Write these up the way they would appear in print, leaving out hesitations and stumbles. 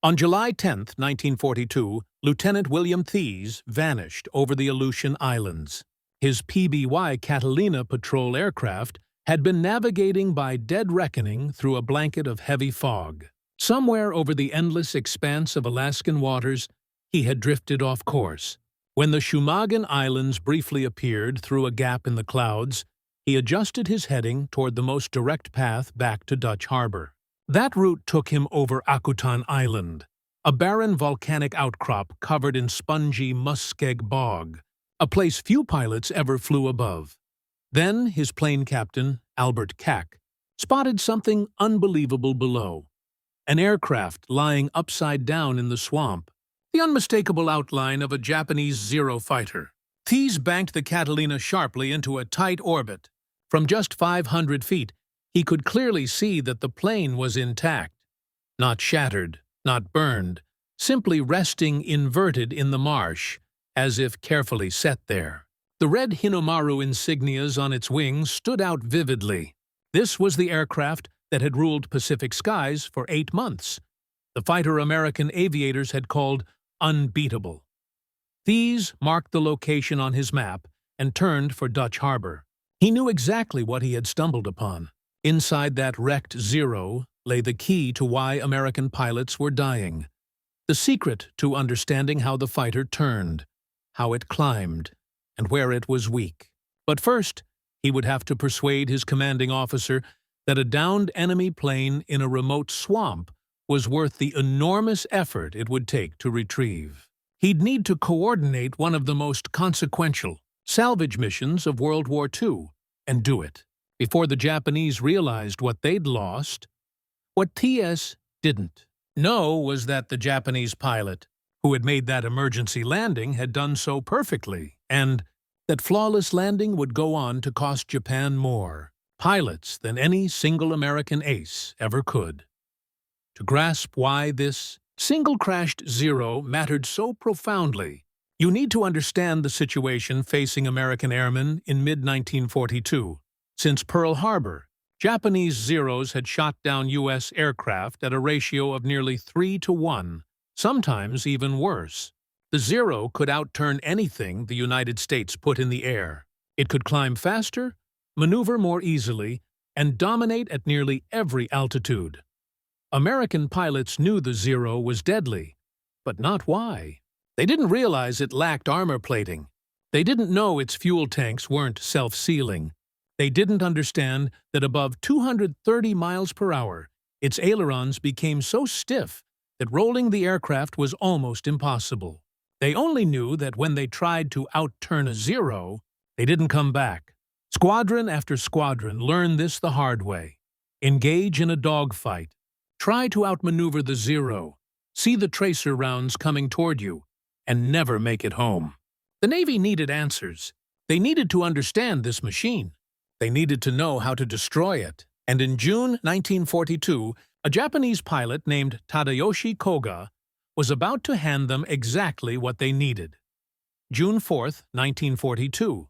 On July 10, 1942, Lieutenant William Thies vanished over the Aleutian Islands. His PBY Catalina patrol aircraft had been navigating by dead reckoning through a blanket of heavy fog. Somewhere over the endless expanse of Alaskan waters, he had drifted off course. When the Shumagan Islands briefly appeared through a gap in the clouds, he adjusted his heading toward the most direct path back to Dutch Harbor. That route took him over Akutan Island, a barren volcanic outcrop covered in spongy muskeg bog, a place few pilots ever flew above. Then his plane captain, Albert Kack, spotted something unbelievable below. An aircraft lying upside down in the swamp, the unmistakable outline of a Japanese Zero fighter. Thies banked the Catalina sharply into a tight orbit. From just 500 feet, he could clearly see that the plane was intact. Not shattered, not burned, simply resting inverted in the marsh, as if carefully set there. The red Hinomaru insignias on its wings stood out vividly. This was the aircraft that had ruled Pacific skies for 8 months. The fighter American aviators had called unbeatable. Thies marked the location on his map and turned for Dutch Harbor. He knew exactly what he had stumbled upon. Inside that wrecked Zero lay the key to why American pilots were dying. The secret to understanding how the fighter turned, how it climbed, and where it was weak. But first, he would have to persuade his commanding officer that a downed enemy plane in a remote swamp was worth the enormous effort it would take to retrieve. He'd need to coordinate one of the most consequential salvage missions of World War II, and do it before the Japanese realized what they'd lost. What Thies didn't know was that the Japanese pilot who had made that emergency landing had done so perfectly, and that flawless landing would go on to cost Japan more pilots than any single American ace ever could. To grasp why this single-crashed Zero mattered so profoundly, you need to understand the situation facing American airmen in mid-1942. Since Pearl Harbor, Japanese Zeros had shot down U.S. aircraft at a ratio of nearly 3 to 1, sometimes even worse. The Zero could outturn anything the United States put in the air. It could climb faster, maneuver more easily, and dominate at nearly every altitude. American pilots knew the Zero was deadly, but not why. They didn't realize it lacked armor plating. They didn't know its fuel tanks weren't self-sealing. They didn't understand that above 230 miles per hour, its ailerons became so stiff that rolling the aircraft was almost impossible. They only knew that when they tried to outturn a Zero, they didn't come back. Squadron after squadron learned this the hard way. Engage in a dogfight. Try to outmaneuver the Zero. See the tracer rounds coming toward you, and never make it home. The Navy needed answers. They needed to understand this machine. They needed to know how to destroy it. And in June 1942, a Japanese pilot named Tadayoshi Koga was about to hand them exactly what they needed. June 4, 1942.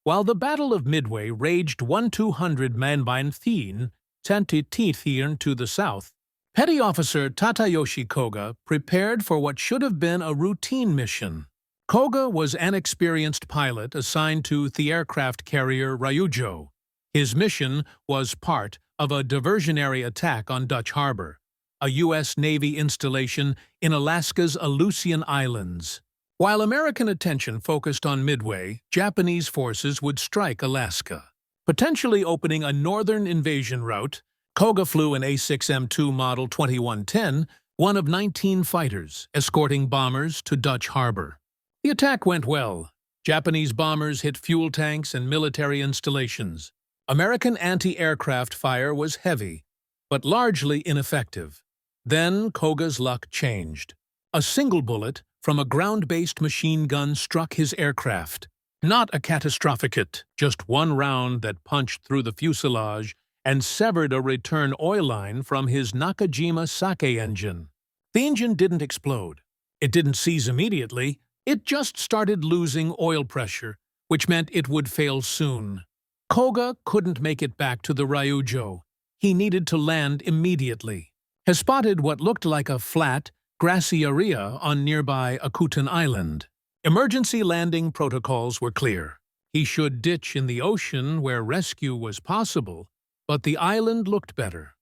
While the Battle of Midway raged 1-200 Manbeinthien, Tantitithien to the south, Petty Officer Tadayoshi Koga prepared for what should have been a routine mission. Koga was an experienced pilot assigned to the aircraft carrier Ryujo. His mission was part of a diversionary attack on Dutch Harbor, a U.S. Navy installation in Alaska's Aleutian Islands. While American attention focused on Midway, Japanese forces would strike Alaska, potentially opening a northern invasion route. Koga flew an A6M Model 2110, one of 19 fighters, escorting bombers to Dutch Harbor. The attack went well. Japanese bombers hit fuel tanks and military installations. American anti-aircraft fire was heavy, but largely ineffective. Then Koga's luck changed. A single bullet from a ground-based machine gun struck his aircraft. Not a catastrophic hit, just one round that punched through the fuselage and severed a return oil line from his Nakajima Sake engine. The engine didn't explode. It didn't seize immediately. It just started losing oil pressure, which meant it would fail soon. Koga couldn't make it back to the Ryujo. He needed to land immediately. has spotted what looked like a flat, grassy area on nearby Akutan Island. Emergency landing protocols were clear. He should ditch in the ocean where rescue was possible, but the island looked better.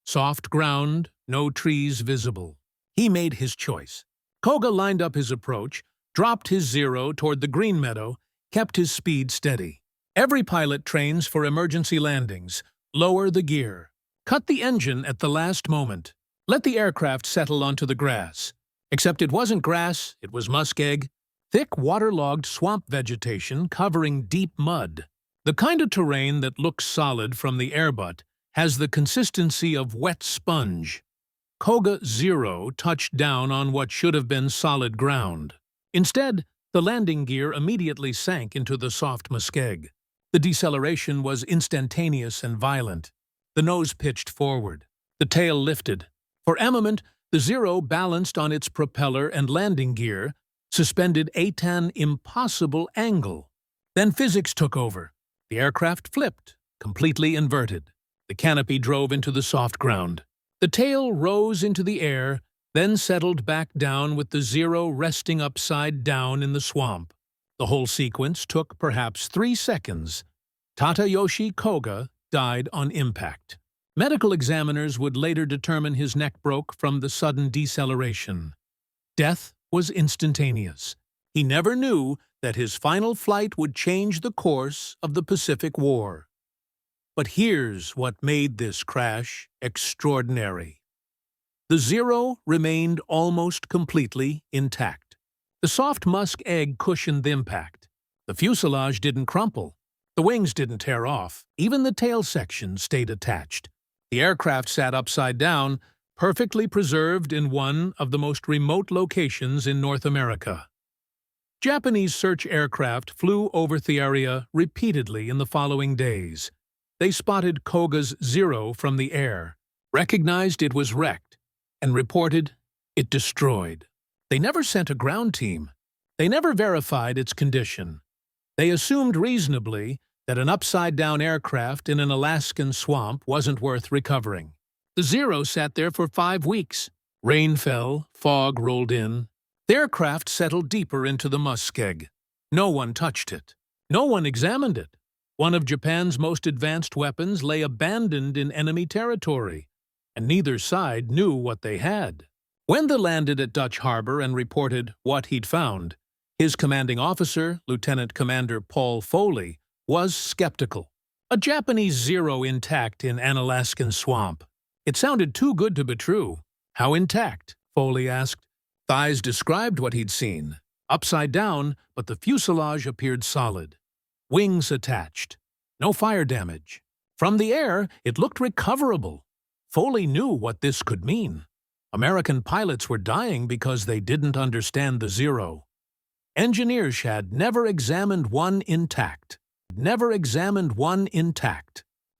Soft ground, no trees visible. He made his choice. Koga lined up his approach, dropped his Zero toward the green meadow, kept his speed steady. Every pilot trains for emergency landings. Lower the gear. Cut the engine at the last moment. Let the aircraft settle onto the grass. Except it wasn't grass, it was muskeg. Thick, waterlogged swamp vegetation covering deep mud. The kind of terrain that looks solid from the airbutt has the consistency of wet sponge. Koga Zero touched down on what should have been solid ground. Instead, the landing gear immediately sank into the soft muskeg. The deceleration was instantaneous and violent. The nose pitched forward. The tail lifted. For a moment, the Zero balanced on its propeller and landing gear, suspended at an impossible angle. Then physics took over. The aircraft flipped, completely inverted. The canopy drove into the soft ground. The tail rose into the air, then settled back down with the Zero resting upside down in the swamp. The whole sequence took perhaps 3 seconds. Tadayoshi Koga died on impact. Medical examiners would later determine his neck broke from the sudden deceleration. Death was instantaneous. He never knew that his final flight would change the course of the Pacific War. But here's what made this crash extraordinary. The Zero remained almost completely intact. The soft musk egg cushioned the impact. The fuselage didn't crumple. The wings didn't tear off. Even the tail section stayed attached. The aircraft sat upside down, perfectly preserved in one of the most remote locations in North America. Japanese search aircraft flew over the area repeatedly in the following days. They spotted Koga's Zero from the air, recognized it was wrecked, and reported it destroyed. They never sent a ground team. They never verified its condition. They assumed reasonably that an upside-down aircraft in an Alaskan swamp wasn't worth recovering. The Zero sat there for 5 weeks. Rain fell, fog rolled in. The aircraft settled deeper into the muskeg. No one touched it. No one examined it. One of Japan's most advanced weapons lay abandoned in enemy territory, and neither side knew what they had. When they landed at Dutch Harbor and reported what he'd found, his commanding officer, Lieutenant Commander Paul Foley, was skeptical. A Japanese Zero intact in an Alaskan swamp. It sounded too good to be true. How intact? Foley asked. Thighs described what he'd seen. Upside down, but the fuselage appeared solid. Wings attached. No fire damage. From the air, it looked recoverable. Foley knew what this could mean. American pilots were dying because they didn't understand the Zero. Engineers had never examined one intact.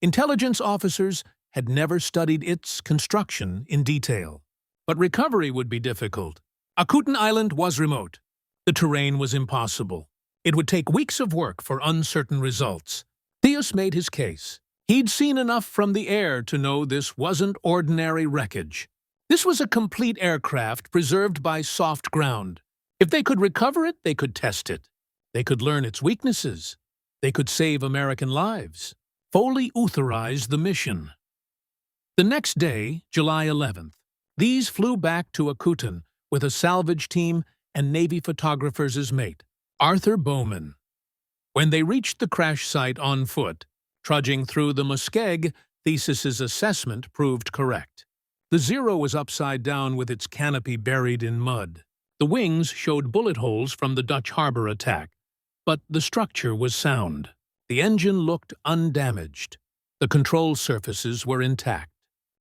Intelligence officers had never studied its construction in detail. But recovery would be difficult. Akutan Island was remote. The terrain was impossible. It would take weeks of work for uncertain results. Theus made his case. He'd seen enough from the air to know this wasn't ordinary wreckage. This was a complete aircraft preserved by soft ground. If they could recover it, they could test it. They could learn its weaknesses. They could save American lives. Foley authorized the mission. The next day, July 11th, these flew back to Akutan with a salvage team and Navy photographers as mate, Arthur Bowman. When they reached the crash site on foot, trudging through the muskeg, Theseus's assessment proved correct. The Zero was upside down with its canopy buried in mud. The wings showed bullet holes from the Dutch Harbor attack, but the structure was sound. The engine looked undamaged. The control surfaces were intact.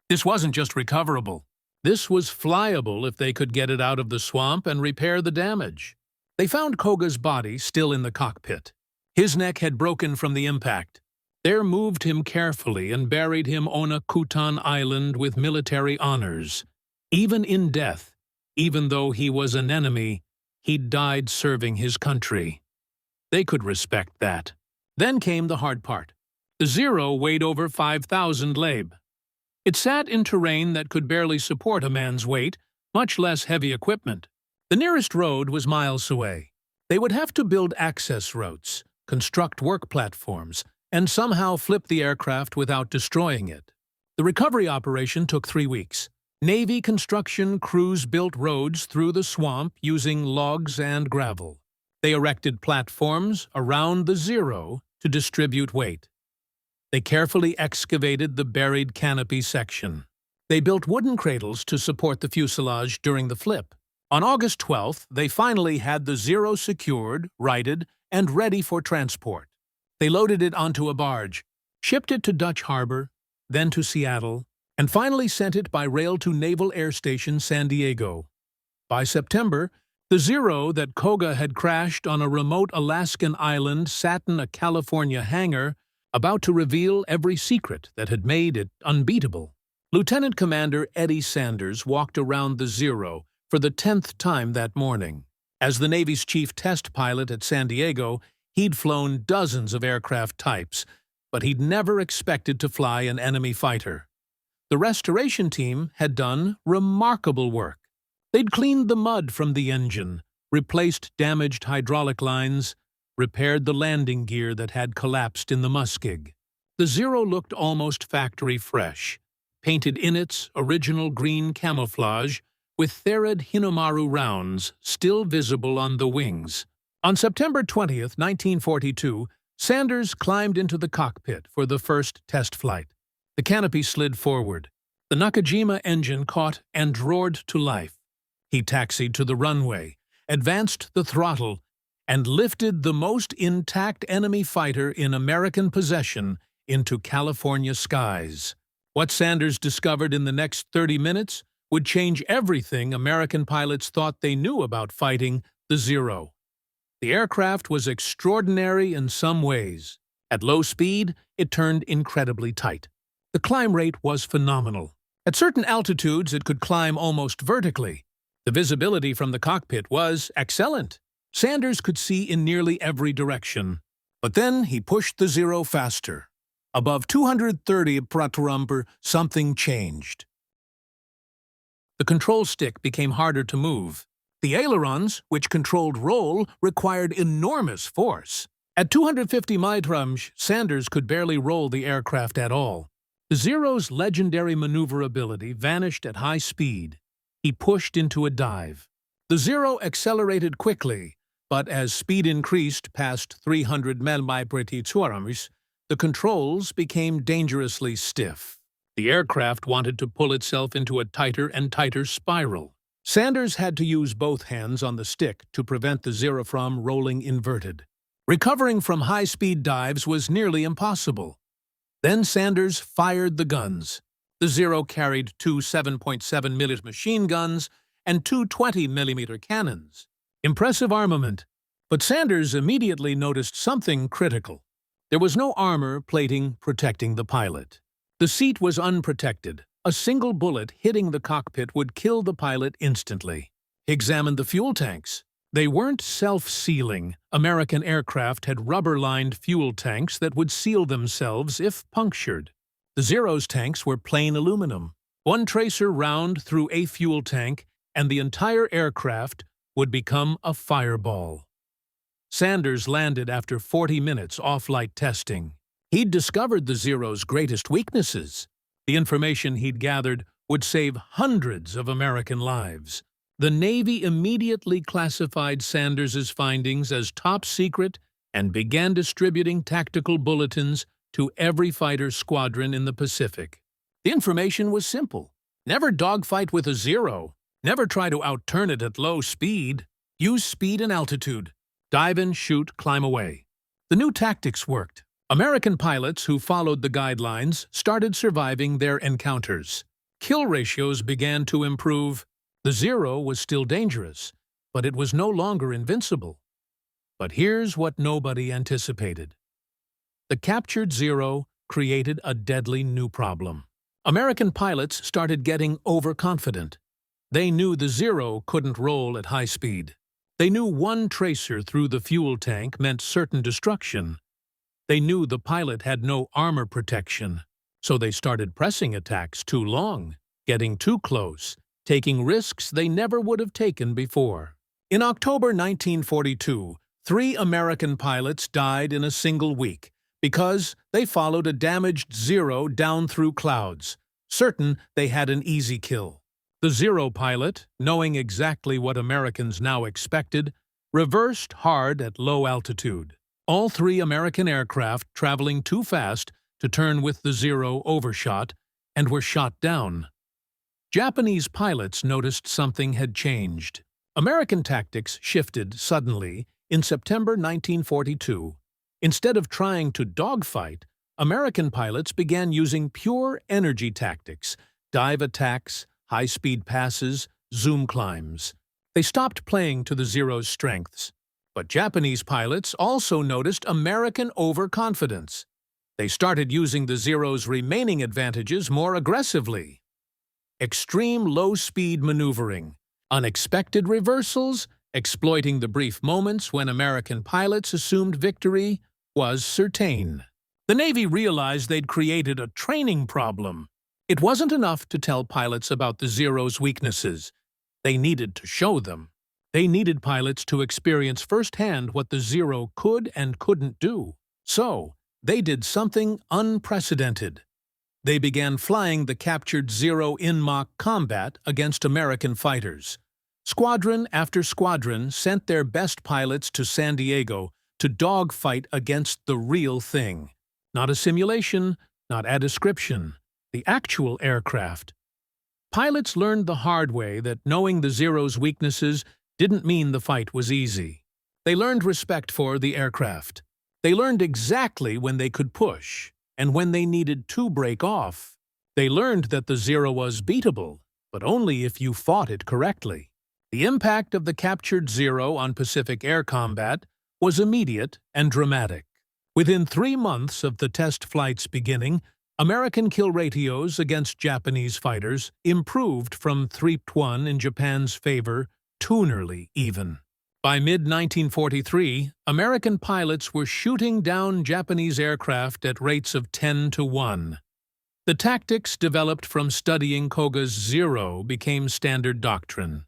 This wasn't just recoverable. This was flyable if they could get it out of the swamp and repair the damage. They found Koga's body still in the cockpit. His neck had broken from the impact. They moved him carefully and buried him on Akutan Island with military honors. Even in death, even though he was an enemy, he died serving his country. They could respect that. Then came the hard part. The Zero weighed over 5,000 lb. It sat in terrain that could barely support a man's weight, much less heavy equipment. The nearest road was miles away. They would have to build access routes, construct work platforms, and somehow flip the aircraft without destroying it. The recovery operation took 3 weeks. Navy construction crews built roads through the swamp using logs and gravel. They erected platforms around the Zero to distribute weight. They carefully excavated the buried canopy section. They built wooden cradles to support the fuselage during the flip. On August 12th, they finally had the Zero secured, righted, and ready for transport. They loaded it onto a barge, shipped it to Dutch Harbor, then to Seattle, and finally sent it by rail to Naval Air Station San Diego. By September, the Zero that Koga had crashed on a remote Alaskan island sat in a California hangar, about to reveal every secret that had made it unbeatable. Lieutenant Commander Eddie Sanders walked around the Zero for the 10th time that morning. As the Navy's chief test pilot at San Diego, he'd flown dozens of aircraft types, but he'd never expected to fly an enemy fighter. The restoration team had done remarkable work. They'd cleaned the mud from the engine, replaced damaged hydraulic lines, repaired the landing gear that had collapsed in the muskeg. The Zero looked almost factory fresh, painted in its original green camouflage, with Therid Hinomaru rounds still visible on the wings. On September 20th, 1942, Sanders climbed into the cockpit for the first test flight. The canopy slid forward. The Nakajima engine caught and roared to life. He taxied to the runway, advanced the throttle, and lifted the most intact enemy fighter in American possession into California skies. What Sanders discovered in the next 30 minutes would change everything American pilots thought they knew about fighting the Zero. The aircraft was extraordinary in some ways. At low speed, it turned incredibly tight. The climb rate was phenomenal. At certain altitudes, it could climb almost vertically. The visibility from the cockpit was excellent. Sanders could see in nearly every direction. But then he pushed the Zero faster. Above 230 pratramper, something changed. The control stick became harder to move. The ailerons, which controlled roll, required enormous force. At 250 miles, Sanders could barely roll the aircraft at all. The Zero's legendary maneuverability vanished at high speed. He pushed into a dive. The Zero accelerated quickly, but as speed increased past 300 mph, the controls became dangerously stiff. The aircraft wanted to pull itself into a tighter and tighter spiral. Sanders had to use both hands on the stick to prevent the Zero from rolling inverted. Recovering from high-speed dives was nearly impossible. Then Sanders fired the guns. The Zero carried 2 7.7mm machine guns and 2 20mm cannons. Impressive armament. But Sanders immediately noticed something critical. There was no armor plating protecting the pilot. The seat was unprotected. A single bullet hitting the cockpit would kill the pilot instantly. He examined the fuel tanks. They weren't self-sealing. American aircraft had rubber-lined fuel tanks that would seal themselves if punctured. The Zero's tanks were plain aluminum. One tracer round through a fuel tank, and the entire aircraft would become a fireball. Sanders landed after 40 minutes off-flight testing. He'd discovered the Zero's greatest weaknesses. The information he'd gathered would save hundreds of American lives. The Navy immediately classified Sanders's findings as top secret and began distributing tactical bulletins to every fighter squadron in the Pacific. The information was simple. Never dogfight with a Zero. Never try to outturn it at low speed. Use speed and altitude. Dive in, shoot, climb away. The new tactics worked. American pilots who followed the guidelines started surviving their encounters. Kill ratios began to improve. The Zero was still dangerous, but it was no longer invincible. But here's what nobody anticipated. The captured Zero created a deadly new problem. American pilots started getting overconfident. They knew the Zero couldn't roll at high speed. They knew one tracer through the fuel tank meant certain destruction. They knew the pilot had no armor protection. So they started pressing attacks too long, getting too close, taking risks they never would have taken before. In October 1942, 3 American pilots died in a single week because they followed a damaged Zero down through clouds, certain they had an easy kill. The Zero pilot, knowing exactly what Americans now expected, reversed hard at low altitude. All 3 American aircraft traveling too fast to turn with the Zero overshot and were shot down. Japanese pilots noticed something had changed. American tactics shifted suddenly in September 1942. Instead of trying to dogfight, American pilots began using pure energy tactics, dive attacks, high-speed passes, zoom climbs. They stopped playing to the Zero's strengths. But Japanese pilots also noticed American overconfidence. They started using the Zero's remaining advantages more aggressively. Extreme low-speed maneuvering, unexpected reversals, exploiting the brief moments when American pilots assumed victory was certain. The Navy realized they'd created a training problem. It wasn't enough to tell pilots about the Zero's weaknesses. They needed to show them. They needed pilots to experience firsthand what the Zero could and couldn't do. So, they did something unprecedented. They began flying the captured Zero in mock combat against American fighters. Squadron after squadron sent their best pilots to San Diego to dogfight against the real thing. Not a simulation, not a description, the actual aircraft. Pilots learned the hard way that knowing the Zero's weaknesses didn't mean the fight was easy. They learned respect for the aircraft. They learned exactly when they could push and when they needed to break off. They learned that the Zero was beatable, but only if you fought it correctly. The impact of the captured Zero on Pacific air combat was immediate and dramatic. Within 3 months of the test flight's beginning, American kill ratios against Japanese fighters improved from 3-1 in Japan's favor to nearly even. By mid-1943, American pilots were shooting down Japanese aircraft at rates of 10-1. The tactics developed from studying Koga's Zero became standard doctrine.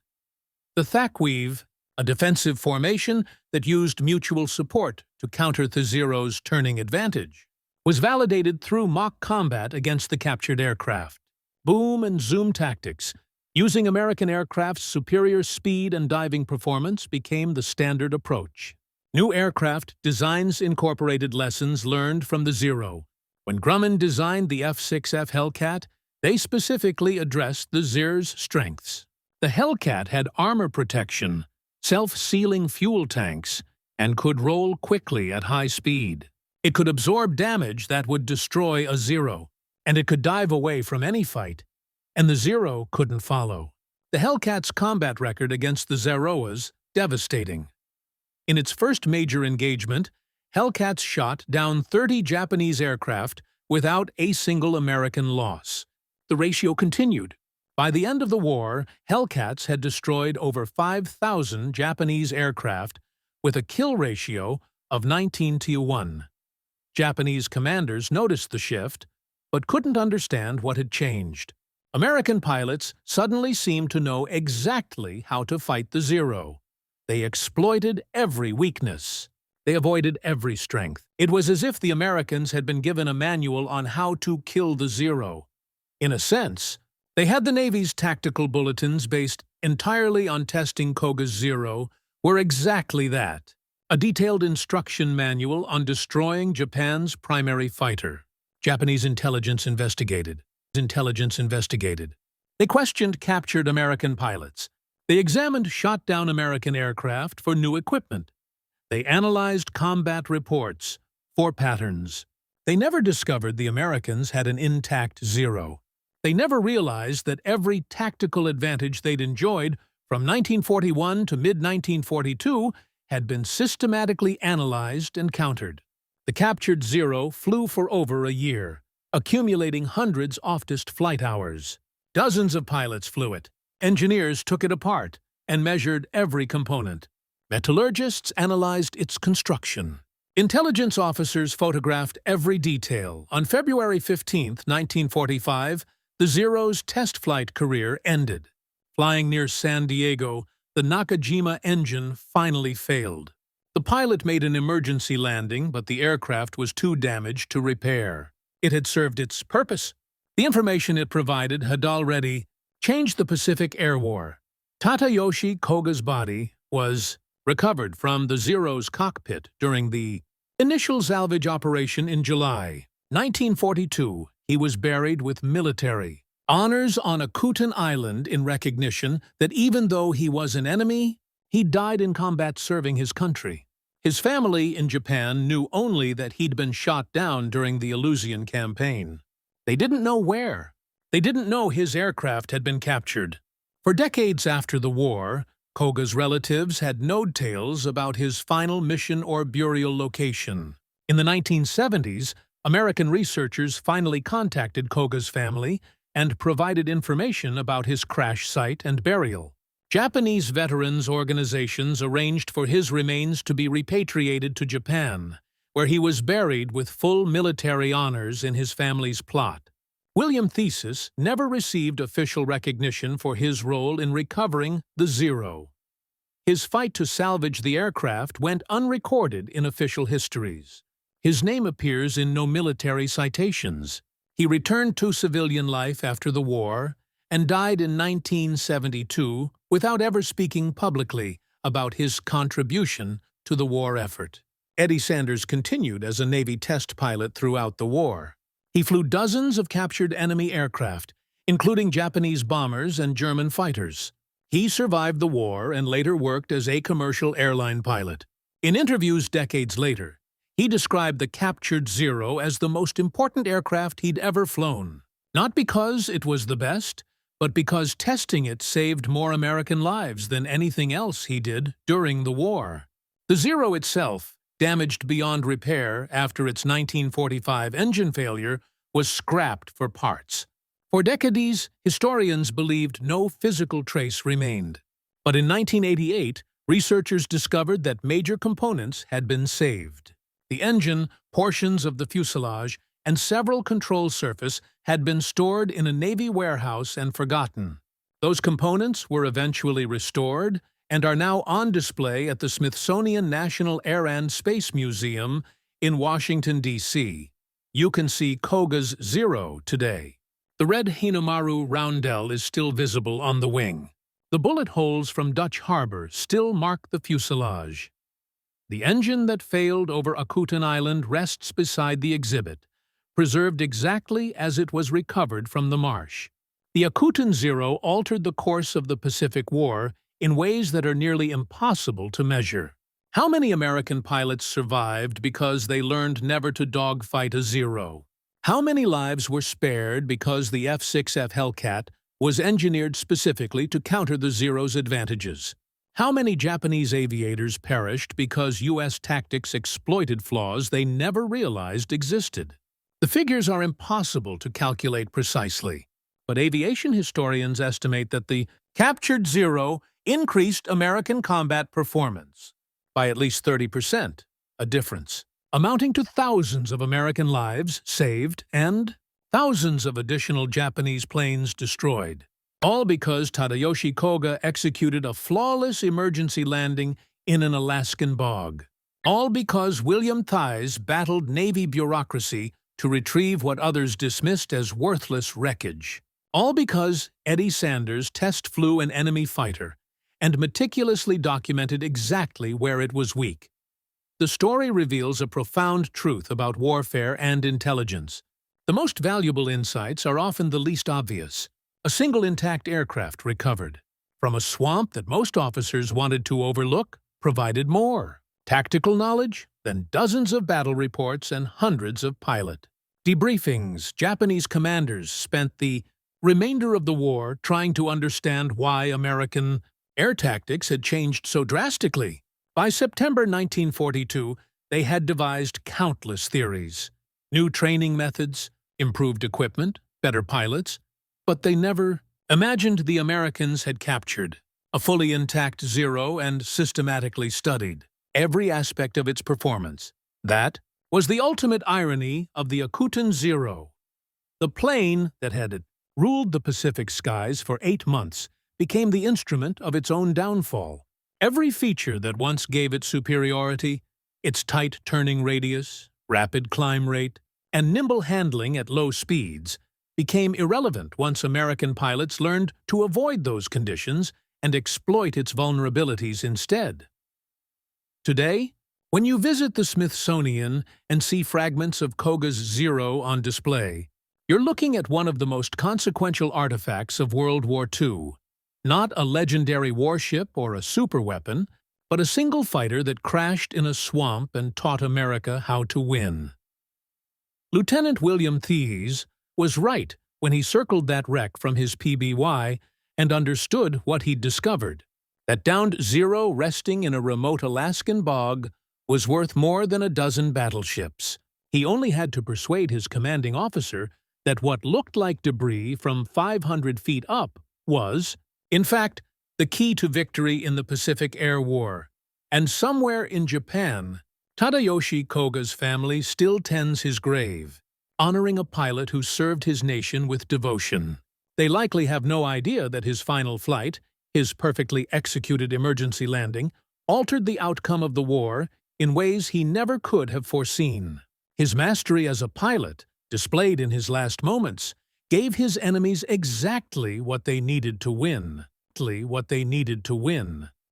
The THAC-weave, a defensive formation that used mutual support to counter the Zero's turning advantage, was validated through mock combat against the captured aircraft. Boom and zoom tactics, using American aircraft's superior speed and diving performance, became the standard approach. New aircraft designs incorporated lessons learned from the Zero. When Grumman designed the F-6F Hellcat, they specifically addressed the Zero's strengths. The Hellcat had armor protection, self-sealing fuel tanks, and could roll quickly at high speed. It could absorb damage that would destroy a Zero, and it could dive away from any fight, and the Zero couldn't follow. The Hellcat's combat record against the Zero was devastating. In its first major engagement, Hellcats shot down 30 Japanese aircraft without a single American loss. The ratio continued. By the end of the war, Hellcats had destroyed over 5,000 Japanese aircraft with a kill ratio of 19-1. Japanese commanders noticed the shift, but couldn't understand what had changed. American pilots suddenly seemed to know exactly how to fight the Zero. They exploited every weakness. They avoided every strength. It was as if the Americans had been given a manual on how to kill the Zero. In a sense, they had the Navy's tactical bulletins based entirely on testing Koga's Zero were exactly that. A detailed instruction manual on destroying Japan's primary fighter. Japanese intelligence investigated. They questioned captured American pilots. They examined shot-down American aircraft for new equipment. They analyzed combat reports for patterns. They never discovered the Americans had an intact Zero. They never realized that every tactical advantage they'd enjoyed from 1941 to mid-1942 had been systematically analyzed and countered. The captured Zero flew for over a year, accumulating hundreds of test flight hours. Dozens of pilots flew it. Engineers took it apart and measured every component. Metallurgists analyzed its construction. Intelligence officers photographed every detail. On February 15, 1945, the Zero's test flight career ended. Flying near San Diego, the Nakajima engine finally failed. The pilot made an emergency landing, but the aircraft was too damaged to repair. It had served its purpose. The information it provided had already changed the Pacific Air War. Tadayoshi Koga's body was recovered from the Zero's cockpit during the initial salvage operation in July 1942. He was buried with military honors on Akutan Island in recognition that even though he was an enemy, he died in combat serving his country. His family in Japan knew only that he'd been shot down during the Aleutian campaign. They didn't know where. They didn't know his aircraft had been captured. For decades after the war, Koga's relatives had no tales about his final mission or burial location. In the 1970s, American researchers finally contacted Koga's family and provided information about his crash site and burial. Japanese veterans organizations arranged for his remains to be repatriated to Japan, where he was buried with full military honors in his family's plot. William Thesis never received official recognition for his role in recovering the Zero. His fight to salvage the aircraft went unrecorded in official histories. His name appears in no military citations. He returned to civilian life after the war and died in 1972 without ever speaking publicly about his contribution to the war effort. Eddie Sanders continued as a Navy test pilot throughout the war. He flew dozens of captured enemy aircraft, including Japanese bombers and German fighters. He survived the war and later worked as a commercial airline pilot. In interviews decades later, he described the captured Zero as the most important aircraft he'd ever flown. Not because it was the best, but because testing it saved more American lives than anything else he did during the war. The Zero itself, damaged beyond repair after its 1945 engine failure, was scrapped for parts. For decades, historians believed no physical trace remained. But in 1988, researchers discovered that major components had been saved. The engine, portions of the fuselage, and several control surface had been stored in a Navy warehouse and forgotten. Those components were eventually restored and are now on display at the Smithsonian National Air and Space Museum in Washington, D.C. You can see Koga's Zero today. The red Hinamaru roundel is still visible on the wing. The bullet holes from Dutch Harbor still mark the fuselage. The engine that failed over Akutan Island rests beside the exhibit, preserved exactly as it was recovered from the marsh. The Akutan Zero altered the course of the Pacific War in ways that are nearly impossible to measure. How many American pilots survived because they learned never to dogfight a Zero? How many lives were spared because the F-6F Hellcat was engineered specifically to counter the Zero's advantages? How many Japanese aviators perished because U.S. tactics exploited flaws they never realized existed? The figures are impossible to calculate precisely, but aviation historians estimate that the captured Zero increased American combat performance by at least 30%, a difference amounting to thousands of American lives saved and thousands of additional Japanese planes destroyed. All because Tadayoshi Koga executed a flawless emergency landing in an Alaskan bog. All because William Thies battled Navy bureaucracy to retrieve what others dismissed as worthless wreckage. All because Eddie Sanders test flew an enemy fighter and meticulously documented exactly where it was weak. The story reveals a profound truth about warfare and intelligence. The most valuable insights are often the least obvious. A single intact aircraft recovered from a swamp that most officers wanted to overlook provided more tactical knowledge than dozens of battle reports and hundreds of pilot debriefings. Japanese commanders spent the remainder of the war trying to understand why American air tactics had changed so drastically. By September 1942, they had devised countless theories, new training methods, improved equipment, better pilots, but they never imagined the Americans had captured a fully intact Zero and systematically studied every aspect of its performance. That was the ultimate irony of the Akutan Zero. The plane that had ruled the Pacific skies for 8 months became the instrument of its own downfall. Every feature that once gave it superiority, its tight turning radius, rapid climb rate, and nimble handling at low speeds, became irrelevant once American pilots learned to avoid those conditions and exploit its vulnerabilities instead. Today, when you visit the Smithsonian and see fragments of Koga's Zero on display, you're looking at one of the most consequential artifacts of World War II. Not a legendary warship or a superweapon, but a single fighter that crashed in a swamp and taught America how to win. Lieutenant William Thies was right when he circled that wreck from his PBY and understood what he'd discovered. That downed Zero resting in a remote Alaskan bog was worth more than a dozen battleships. He only had to persuade his commanding officer that what looked like debris from 500 feet up was, in fact, the key to victory in the Pacific Air War. And somewhere in Japan, Tadayoshi Koga's family still tends his grave, honoring a pilot who served his nation with devotion. They likely have no idea that his final flight, his perfectly executed emergency landing, altered the outcome of the war in ways he never could have foreseen. His mastery as a pilot, displayed in his last moments, gave his enemies exactly what they needed to win.